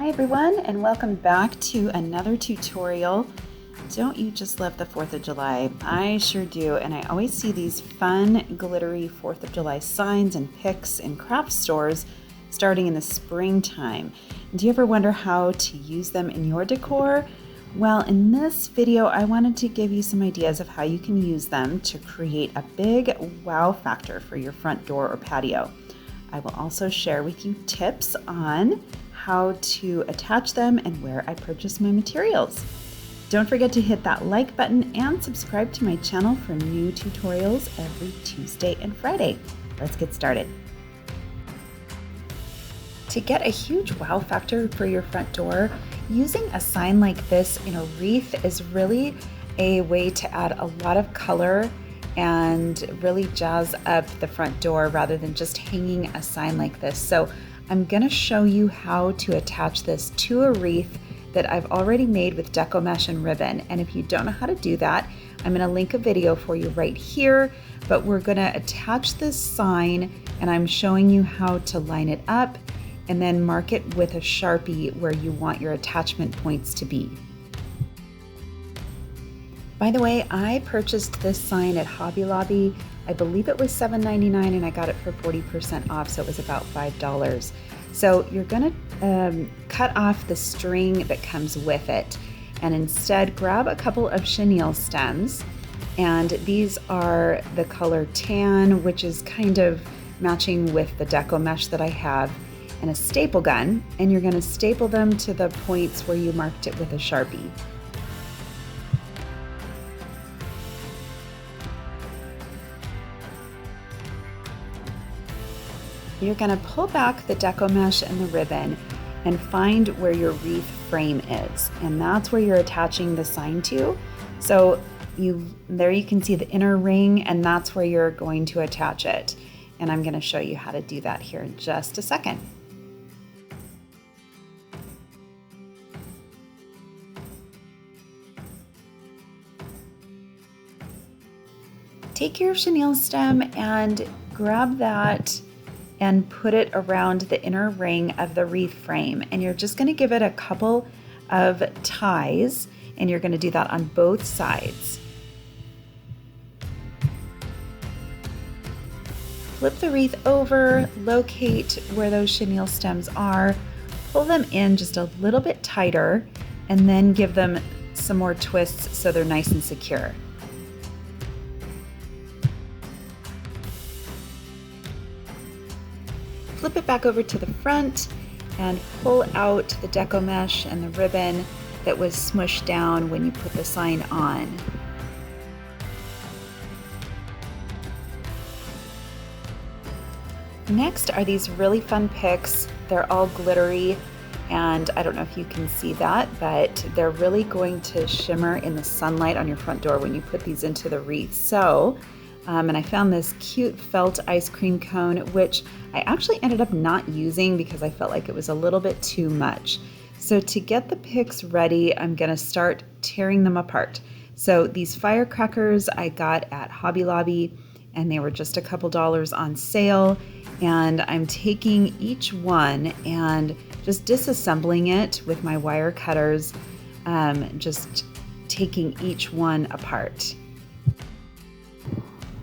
Hi everyone, and welcome back to another tutorial. Don't you just love the 4th of July? I sure do, and I always see these fun, glittery 4th of July signs and pics in craft stores starting in the springtime. Do you ever wonder how to use them in your decor? Well, in this video, I wanted to give you some ideas of how you can use them to create a big wow factor for your front door or patio. I will also share with you tips on how to attach them and where I purchase my materials. Don't forget to hit that like button and subscribe to my channel for new tutorials every Tuesday and Friday. Let's get started. To get a huge wow factor for your front door, using a sign like this in a wreath is really a way to add a lot of color and really jazz up the front door rather than just hanging a sign like this. So I'm gonna show you how to attach this to a wreath that I've already made with Deco mesh and ribbon. And if you don't know how to do that, I'm gonna link a video for you right here, but we're gonna attach this sign and I'm showing you how to line it up and then mark it with a Sharpie where you want your attachment points to be. By the way, I purchased this sign at Hobby Lobby. I believe it was $7.99 and I got it for 40% off, so it was about $5. So you're gonna cut off the string that comes with it and instead grab a couple of chenille stems. And these are the color tan, which is kind of matching with the Deco mesh that I have, and a staple gun. And you're gonna staple them to the points where you marked it with a Sharpie. You're gonna pull back the Deco mesh and the ribbon and find where your wreath frame is. And that's where you're attaching the sign to. So there you can see the inner ring, and that's where you're going to attach it. And I'm gonna show you how to do that here in just a second. Take your chenille stem and grab that and put it around the inner ring of the wreath frame. And you're just gonna give it a couple of ties, and you're gonna do that on both sides. Flip the wreath over, locate where those chenille stems are, pull them in just a little bit tighter, and then give them some more twists so they're nice and secure. Flip it back over to the front and pull out the Deco mesh and the ribbon that was smushed down when you put the sign on. Next are these really fun picks. They're all glittery, and I don't know if you can see that, but they're really going to shimmer in the sunlight on your front door when you put these into the wreath. So, and I found this cute felt ice cream cone, which I actually ended up not using because I felt like it was a little bit too much. So to get the picks ready, I'm gonna start tearing them apart. So these firecrackers I got at Hobby Lobby, and they were just a couple dollars on sale. And I'm taking each one and just disassembling it with my wire cutters, just taking each one apart.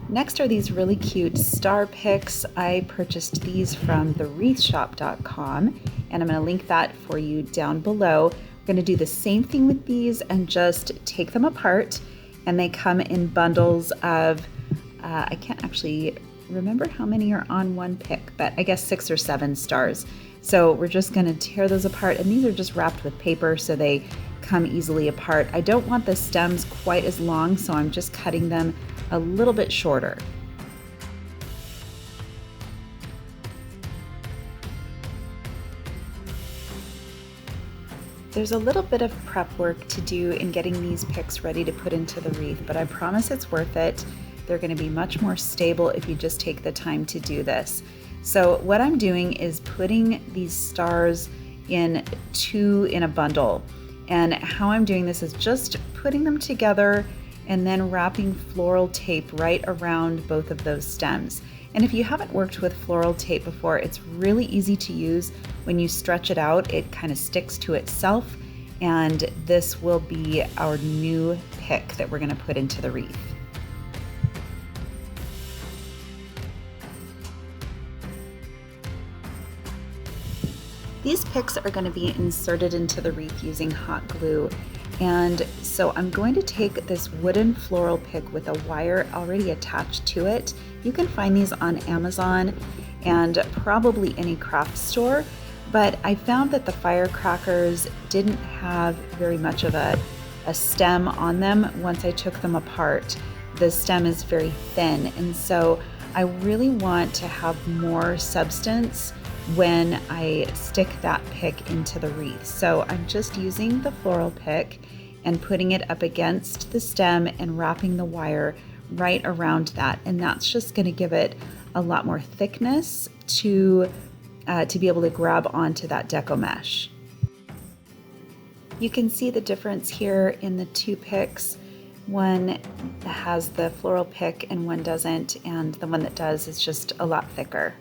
Next are these really cute star picks. I purchased these from thewreathshop.com, and I'm gonna link that for you down below. We're gonna do the same thing with these and just take them apart, and they come in bundles of, I can't actually remember how many are on one pick, but I guess 6 or 7 stars. So we're just gonna tear those apart, and these are just wrapped with paper so they come easily apart. I don't want the stems quite as long, so I'm just cutting them a little bit shorter. There's a little bit of prep work to do in getting these picks ready to put into the wreath, but I promise it's worth it. They're going to be much more stable if you just take the time to do this. So what I'm doing is putting these stars in 2 in a bundle. And how I'm doing this is just putting them together and then wrapping floral tape right around both of those stems. And if you haven't worked with floral tape before, it's really easy to use. When you stretch it out, it kind of sticks to itself, and this will be our new pick that we're going to put into the wreath. These picks are going to be inserted into the wreath using hot glue. And so I'm going to take this wooden floral pick with a wire already attached to it. You can find these on Amazon and probably any craft store, but I found that the Firecrackers didn't have very much of a stem on them once I took them apart. The stem is very thin, and so I really want to have more substance when I stick that pick into the wreath. So I'm just using the floral pick and putting it up against the stem and wrapping the wire right around that. And that's just going to give it a lot more thickness to be able to grab onto that deco mesh. You can see the difference here in the two picks. One has the floral pick and one doesn't, and the one that does is just a lot thicker.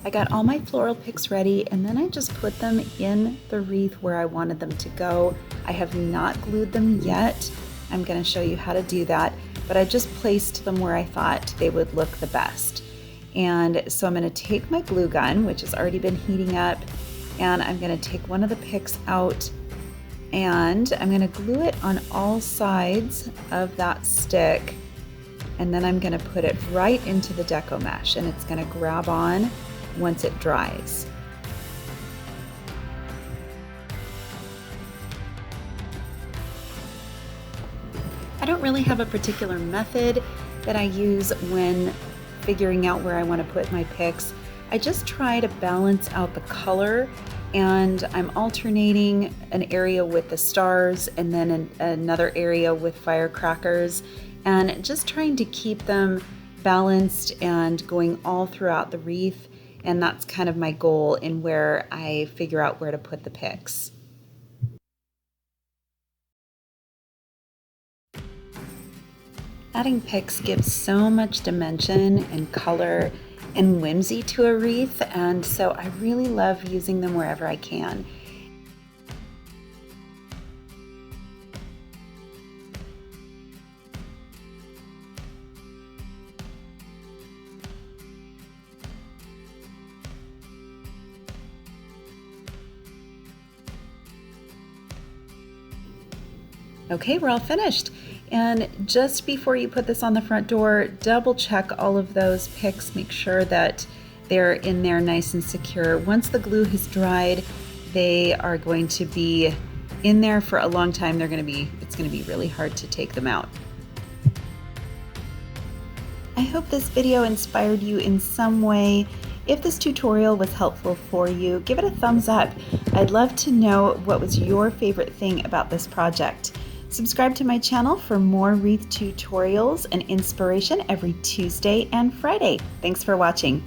I got all my floral picks ready, and then I just put them in the wreath where I wanted them to go. I have not glued them yet. I'm going to show you how to do that, but I just placed them where I thought they would look the best. And so I'm going to take my glue gun, which has already been heating up, and I'm going to take one of the picks out, and I'm going to glue it on all sides of that stick, and then I'm going to put it right into the deco mesh, and it's going to grab on once it dries. I don't really have a particular method that I use when figuring out where I want to put my picks. I just try to balance out the color, and I'm alternating an area with the stars and then another area with firecrackers, and just trying to keep them balanced and going all throughout the wreath. And that's kind of my goal in where I figure out where to put the picks. Adding picks gives so much dimension and color and whimsy to a wreath, and so I really love using them wherever I can. Okay, we're all finished. And just before you put this on the front door, double check all of those picks, make sure that they're in there nice and secure. Once the glue has dried, they are going to be in there for a long time. It's going to be really hard to take them out. I hope this video inspired you in some way. If this tutorial was helpful for you, give it a thumbs up. I'd love to know what was your favorite thing about this project. Subscribe to my channel for more wreath tutorials and inspiration every Tuesday and Friday. Thanks for watching.